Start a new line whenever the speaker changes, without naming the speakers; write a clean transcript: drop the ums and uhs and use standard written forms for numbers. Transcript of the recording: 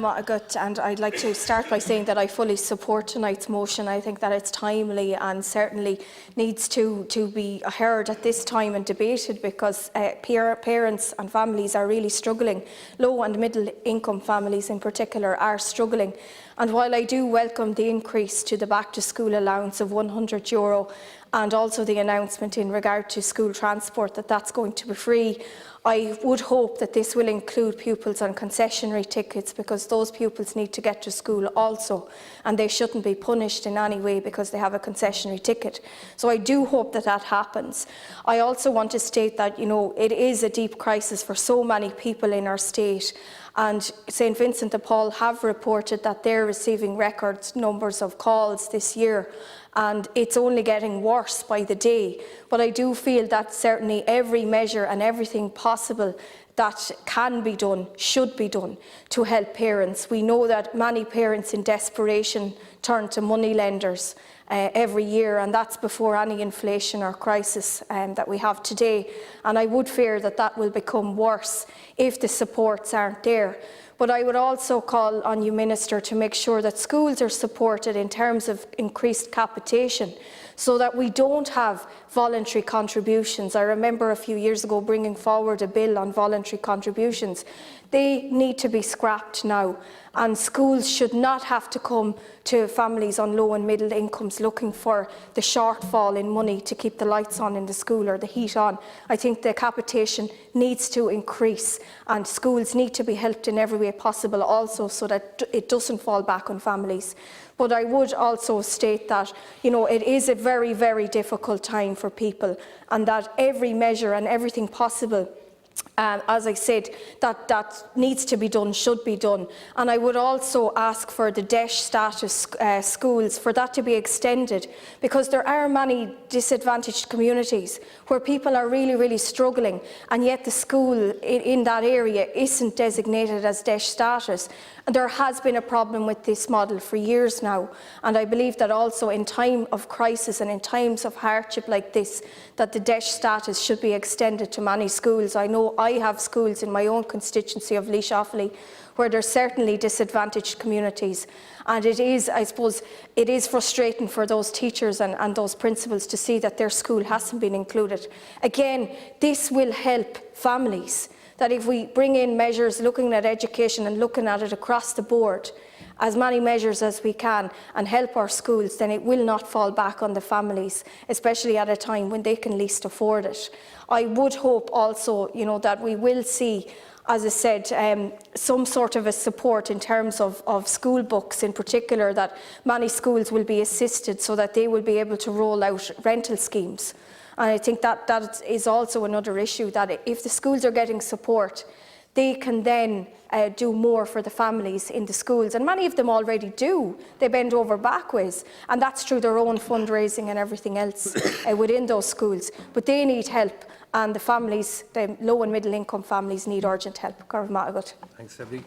And I'd like to start by saying that I fully support tonight's motion. I think that it's timely and certainly needs to be heard at this time and debated, because parents and families are really struggling. Low and middle income families in particular are struggling. And while I do welcome the increase to the back to school allowance of €100 and also the announcement in regard to school transport that that's going to be free, I would hope that this will include pupils on concessionary tickets, because those pupils need to get to school also, and they shouldn't be punished in any way because they have a concessionary ticket. So I do hope that that happens. I also want to state that, it is a deep crisis for so many people in our state, and St Vincent de Paul have reported that they're receiving record numbers of calls this year, and it's only getting worse by the day. But I do feel that certainly every measure and everything possible that can be done should be done to help parents. We know that many parents in desperation turn to money lenders every year, and that's before any inflation or crisis that we have today. And I would fear that that will become worse if the supports aren't there. But I would also call on you, Minister, to make sure that schools are supported in terms of increased capitation, so that we don't have voluntary contributions. I remember a few years ago bringing forward a bill on voluntary contributions. They need to be scrapped now, and schools should not have to come to families on low and middle incomes looking for the shortfall in money to keep the lights on in the school or the heat on. I think the capitation needs to increase, and schools need to be helped in every way possible also, so that it doesn't fall back on families. But I would also state that, it is a very, very difficult time for people, and that every measure and everything possible, as I said, that needs to be done, should be done. And I would also ask for the DESH status schools, for that to be extended, because there are many disadvantaged communities where people are really, really struggling, and yet the school in that area isn't designated as DESH status. And there has been a problem with this model for years now, and I believe that also in time of crisis and in times of hardship like this, that the DESH status should be extended to many schools. I know I have schools in my own constituency of Laois Offaly where there's certainly disadvantaged communities, and it is, I suppose, it is frustrating for those teachers and those principals to see that their school hasn't been included. Again, this will help families, that if we bring in measures looking at education and looking at it across the board, as many measures as we can, and help our schools, then it will not fall back on the families, especially at a time when they can least afford it. I would hope also, that we will see, as I said, some sort of a support in terms of school books in particular, that many schools will be assisted so that they will be able to roll out rental schemes. And I think that is also another issue, that if the schools are getting support, they can then do more for the families in the schools. And many of them already do. They bend over backwards, and that's through their own fundraising and everything else within those schools. But they need help, and the families, the low and middle income families, need urgent help.
Thanks, Debbie.